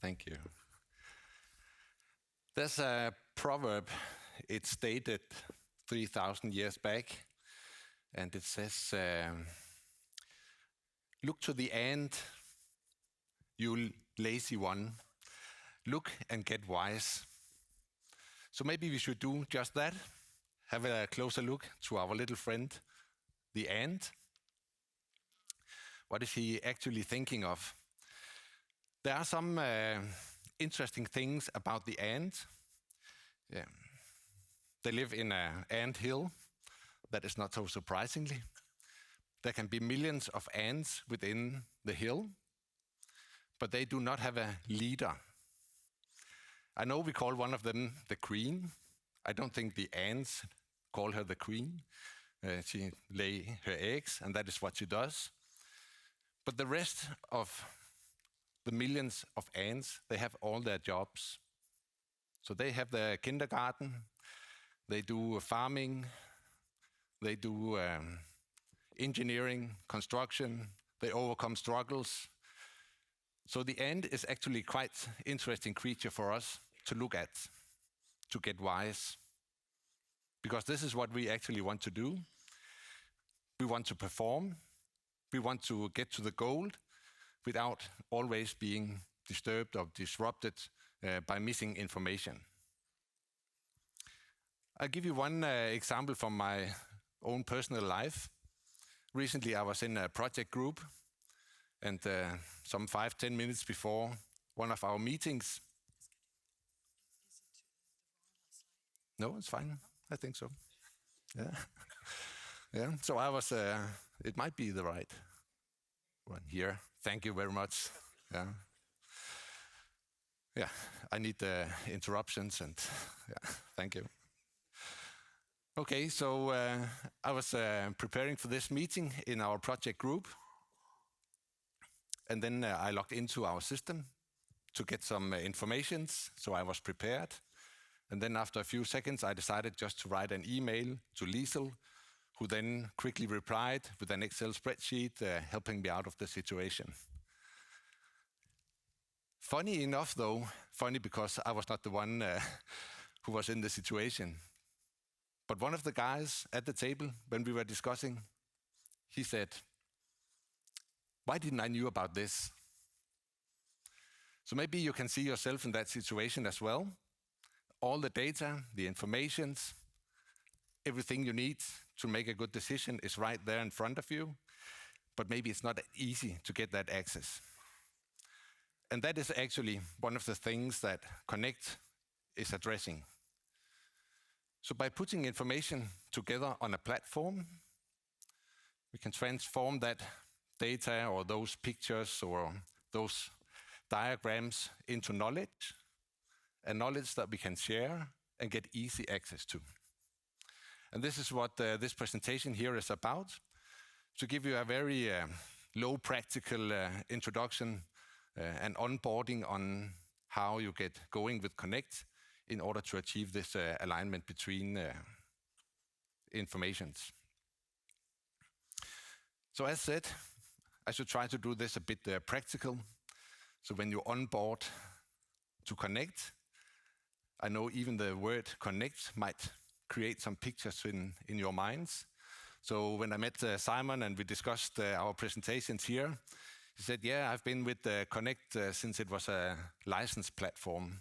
Thank you. There's a proverb, it's dated 3,000 years back, and it says, look to the end, you lazy one. Look and get wise. So maybe we should do just that. Have a closer look to our little friend, the ant. What is he actually thinking of? There are some interesting things about the ant. Yeah. They live in an ant hill. That is not so surprisingly. There can be millions of ants within the hill, but they do not have a leader. I know we call one of them the queen. I don't think the ants call her the queen. She lay her eggs, and that is what she does. But the rest of the millions of ants, they have all their jobs. So they have their kindergarten, they do farming, they do engineering, construction, they overcome struggles. So the ant is actually quite interesting creature for us to look at, to get wise. Because this is what we actually want to do. We want to perform, we want to get to the goal without always being disturbed or disrupted by missing information. I'll give you one example from my own personal life. Recently I was in a project group, and some 5-10 minutes before one of our meetings. No, it's fine. I think so. Yeah. Yeah. So I was. It might be the right one here. Thank you very much. Yeah. Yeah. I need the interruptions, and yeah. Thank you. Okay. So I was preparing for this meeting in our project group, and then I logged into our system to get some information. So I was prepared. And then after a few seconds, I decided just to write an email to Liesel, who then quickly replied with an Excel spreadsheet, helping me out of the situation. Funny enough, though, funny because I was not the one who was in the situation. But one of the guys at the table, when we were discussing, he said, "Why didn't I knew about this?" So maybe you can see yourself in that situation as well. All the data, the informations, everything you need to make a good decision is right there in front of you, but maybe it's not easy to get that access. And that is actually one of the things that Connect is addressing. So by putting information together on a platform, we can transform that data or those pictures or those diagrams into knowledge, and knowledge that we can share and get easy access to. And this is what this presentation here is about, to give you a very low practical introduction and onboarding on how you get going with Connect in order to achieve this alignment between informations. So as said, I should try to do this a bit practical. So when you onboard to Connect, I know even the word connect might create some pictures in your minds. So when I met Simon and we discussed our presentations here, he said, yeah, I've been with Connect since it was a license platform.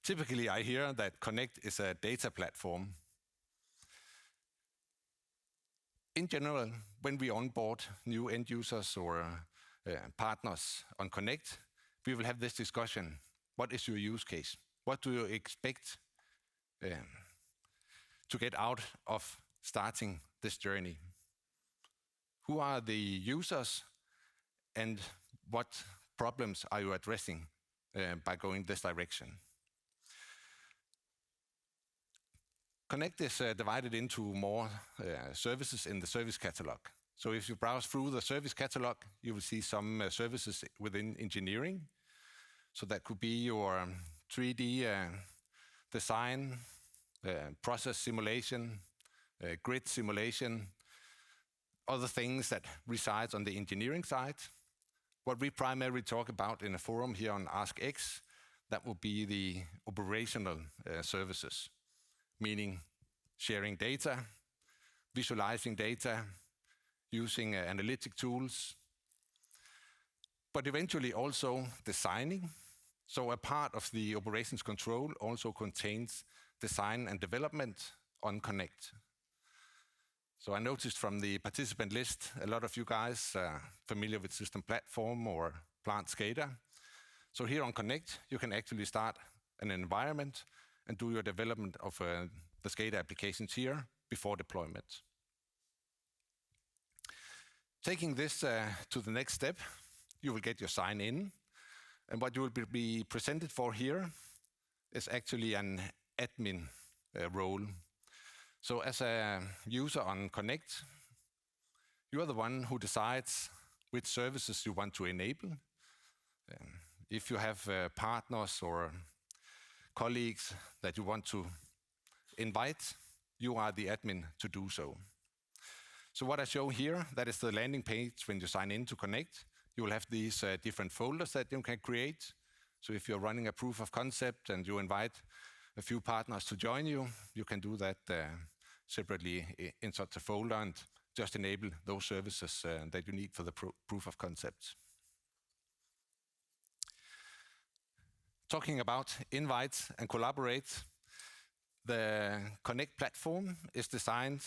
Typically, I hear that Connect is a data platform. In general, when we onboard new end users or partners on Connect, we will have this discussion. What is your use case? What do you expect to get out of starting this journey? Who are the users, and what problems are you addressing by going this direction? Connect is divided into more services in the service catalog. So if you browse through the service catalog, you will see some services within engineering. So that could be your 3D design, process simulation, grid simulation, other things that reside on the engineering side. What we primarily talk about in a forum here on AskX, that will be the operational services, meaning sharing data, visualizing data, using analytic tools, but eventually also designing. So a part of the operations control also contains design and development on Connect. So I noticed from the participant list, a lot of you guys are familiar with System Platform or Plant SCADA. So here on Connect, you can actually start an environment and do your development of the SCADA applications here before deployment. Taking this to the next step, you will get your sign in. And what you will be presented for here is actually an admin role. So as a user on Connect, you are the one who decides which services you want to enable. If you have partners or colleagues that you want to invite, you are the admin to do so. So what I show here, that is the landing page when you sign in to Connect. You will have these different folders that you can create. So if you're running a proof of concept and you invite a few partners to join you, you can do that separately in such a folder and just enable those services that you need for the proof of concept. Talking about invite and collaborate, the Connect platform is designed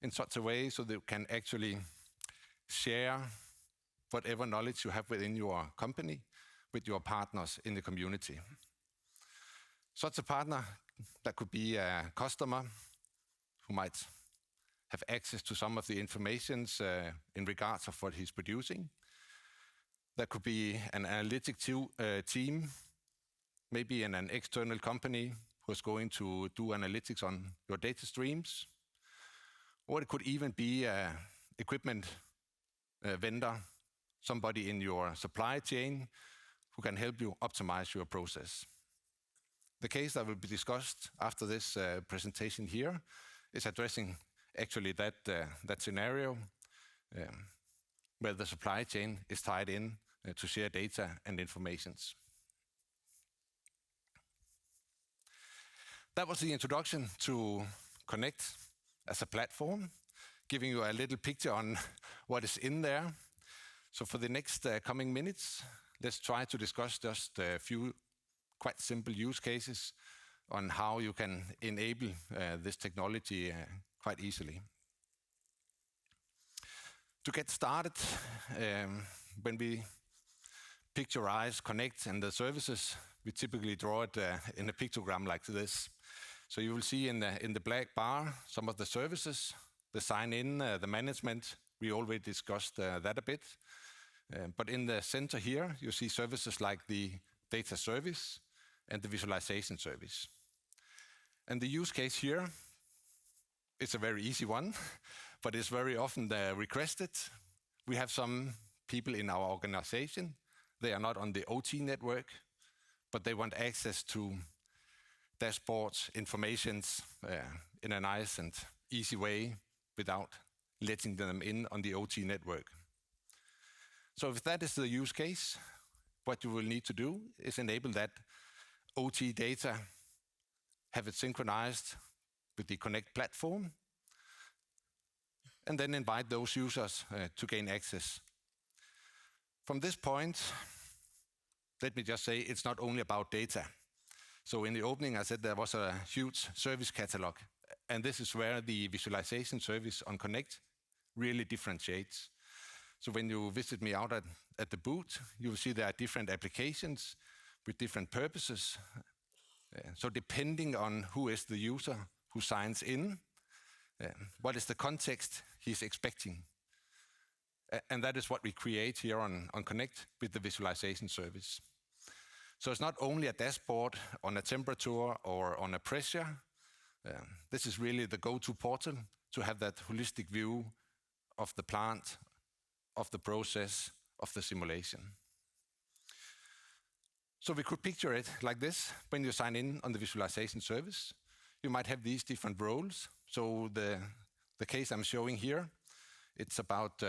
in such a way so that you can actually share whatever knowledge you have within your company with your partners in the community. Such a partner, that could be a customer who might have access to some of the information in regards of what he's producing. That could be an analytic team, maybe in an external company who's going to do analytics on your data streams. Or it could even be an equipment vendor, somebody in your supply chain who can help you optimize your process. The case that will be discussed after this presentation here is addressing actually that scenario where the supply chain is tied in to share data and informations. That was the introduction to Connect as a platform, giving you a little picture on what is in there. So for the next coming minutes, let's try to discuss just a few quite simple use cases on how you can enable this technology quite easily. To get started, when we picturize Connect and the services, we typically draw it in a pictogram like this. So you will see in the black bar some of the services, the sign-in, the management. We already discussed that a bit. But in the center here, you see services like the data service and the visualization service. And the use case here, it's a very easy one, but it's very often requested. We have some people in our organization, they are not on the OT network, but they want access to dashboards, informations in a nice and easy way without letting them in on the OT network. So if that is the use case, what you will need to do is enable that OT data, have it synchronized with the Connect platform, and then invite those users to gain access. From this point, let me just say it's not only about data. So in the opening, I said there was a huge service catalog, and this is where the visualization service on Connect really differentiates. So when you visit me out at the booth, you will see there are different applications with different purposes. So depending on who is the user who signs in, what is the context he's expecting. And that is what we create here on Connect with the visualization service. So it's not only a dashboard on a temperature or on a pressure. This is really the go-to portal to have that holistic view of the plant, of the process, of the simulation. So we could picture it like this. When you sign in on the visualization service, you might have these different roles. So the case I'm showing here, it's about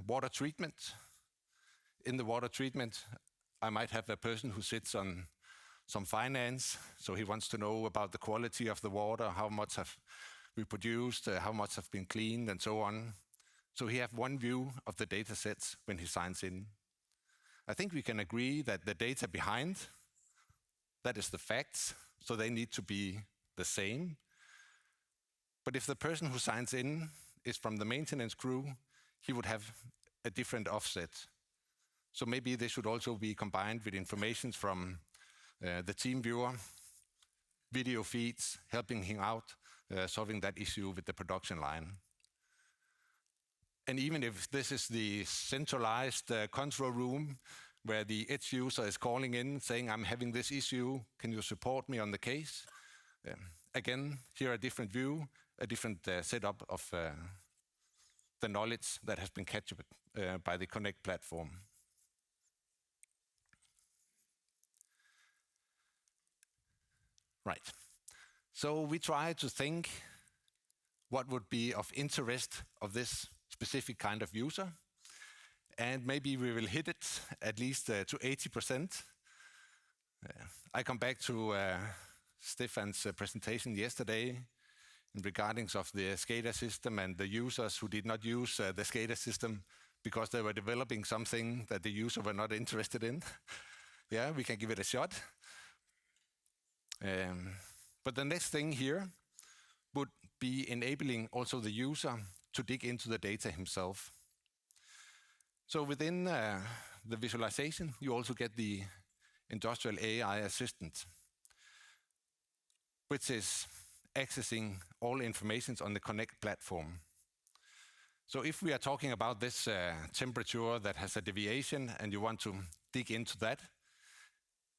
water treatment. in the water treatment, I might have a person who sits on some finance, so he wants to know about the quality of the water, how much have we produced, how much have been cleaned, and so on. So he have one view of the data sets when he signs in. I think we can agree that the data behind, that is the facts, so they need to be the same. But if the person who signs in is from the maintenance crew, he would have a different offset. So maybe they should also be combined with information from the team viewer, video feeds, helping him out, solving that issue with the production line. And even if this is the centralized control room where the edge user is calling in saying, I'm having this issue, can you support me on the case? Again, here a different view, a different setup of the knowledge that has been captured by the Connect platform. Right. So we try to think what would be of interest of this specific kind of user. And maybe we will hit it at least to 80%. I come back to Stefan's presentation yesterday regarding of the SCADA system and the users who did not use the SCADA system because they were developing something that the user were not interested in. Yeah, we can give it a shot. But the next thing here would be enabling also the user to dig into the data himself. So within the visualization, you also get the industrial AI assistant, which is accessing all information on the Connect platform. So if we are talking about this temperature that has a deviation and you want to dig into that,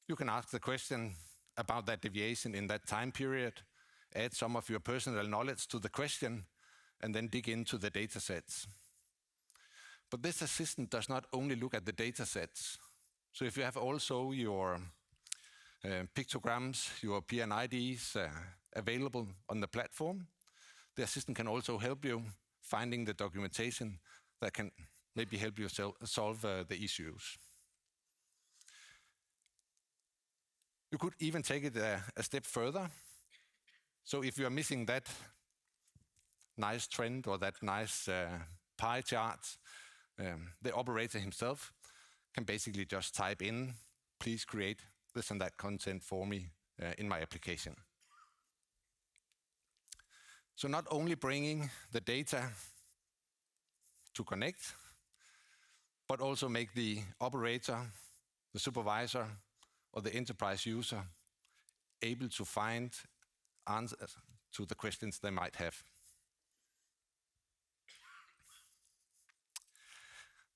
you can ask the question about that deviation in that time period, add some of your personal knowledge to the question, and then dig into the data sets. But this assistant does not only look at the data sets. So if you have also your pictograms, your PNIDs available on the platform, the assistant can also help you finding the documentation that can maybe help you solve the issues. You could even take it a step further. So if you are missing that nice trend or that nice pie chart, the operator himself can basically just type in, please create this and that content for me in my application. So not only bringing the data to Connect, but also make the operator, the supervisor, or the enterprise user able to find answers to the questions they might have.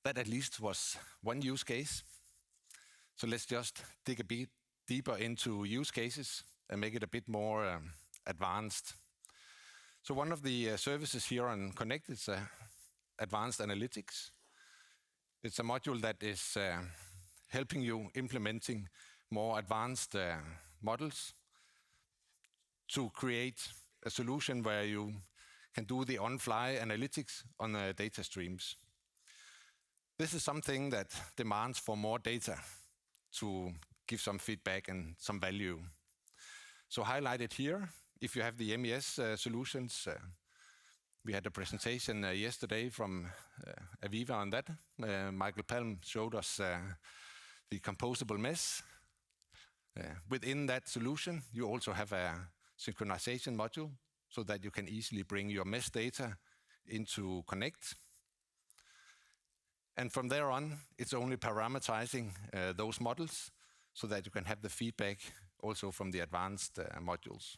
That at least was one use case. So let's just dig a bit deeper into use cases and make it a bit more advanced. So one of the services here on Connect is Advanced Analytics. It's a module that is helping you implementing more advanced models to create a solution where you can do the on-fly analytics on data streams. This is something that demands for more data to give some feedback and some value. So highlighted here, if you have the MES solutions, we had a presentation yesterday from Aviva on that. Michael Palm showed us the composable mesh. Within that solution, you also have a synchronization module so that you can easily bring your mesh data into Connect. And from there on, it's only parameterizing those models so that you can have the feedback also from the advanced modules.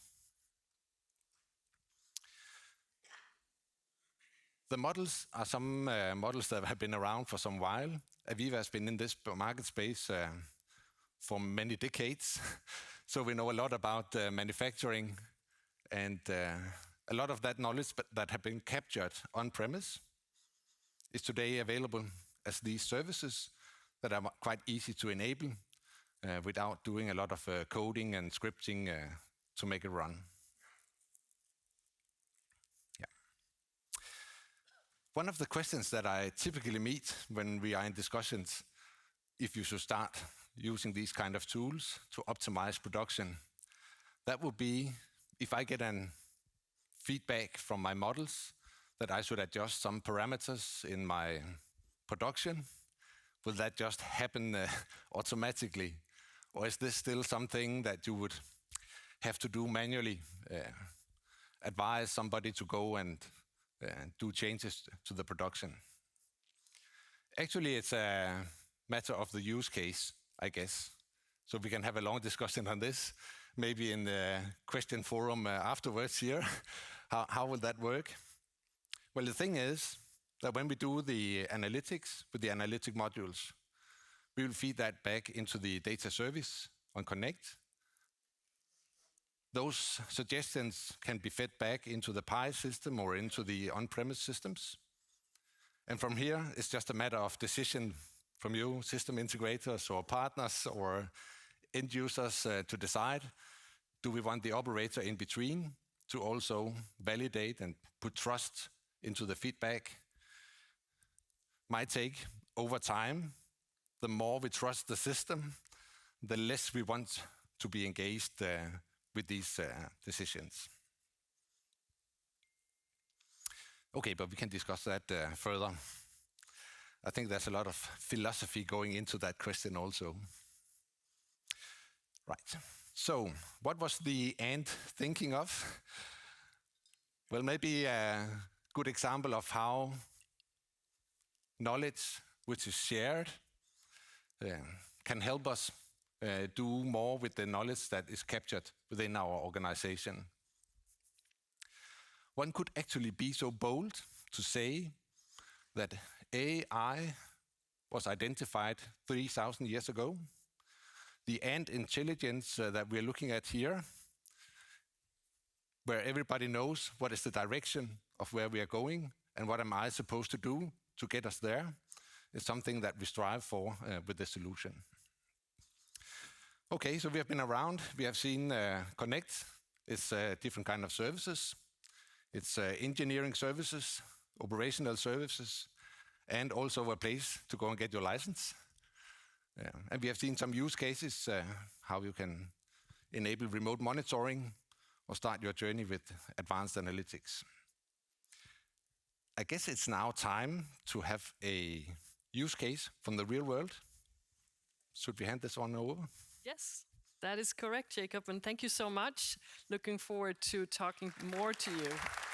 The models are some models that have been around for some while. Aviva has been in this market space for many decades. So we know a lot about manufacturing, and a lot of that knowledge that have been captured on-premise is today available as these services that are quite easy to enable without doing a lot of coding and scripting to make it run. Yeah. One of the questions that I typically meet when we are in discussions if you should start using these kind of tools to optimize production. That would be if I get an feedback from my models that I should adjust some parameters in my production. Will that just happen automatically? Or is this still something that you would have to do manually? Advise somebody to go and do changes to the production? Actually, it's a matter of the use case, I guess. So we can have a long discussion on this, maybe in the question forum afterwards here. How will that work? Well, the thing is that when we do the analytics with the analytic modules, we will feed that back into the data service on Connect. Those suggestions can be fed back into the Pi system or into the on-premise systems. And from here, it's just a matter of decision from you, system integrators or partners or end users to decide, do we want the operator in between to also validate and put trust into the feedback? Might take over time. The more we trust the system, the less we want to be engaged with these decisions. Okay, but we can discuss that further. I think there's a lot of philosophy going into that question also. Right, so what was the Ant thinking of? Well, maybe a good example of how knowledge which is shared can help us do more with the knowledge that is captured within our organization. One could actually be so bold to say that AI was identified 3,000 years ago. The Ant intelligence that we're looking at here, where everybody knows what is the direction of where we are going and what am I supposed to do to get us there, is something that we strive for with the solution. Okay, so we have been around. We have seen Connect. It's different kind of services. It's engineering services, operational services, and also a place to go and get your license. And we have seen some use cases, how you can enable remote monitoring or start your journey with advanced analytics. I guess it's now time to have a use case from the real world. Should we hand this one over? Yes, that is correct, Jacob, and thank you so much. Looking forward to talking more to you.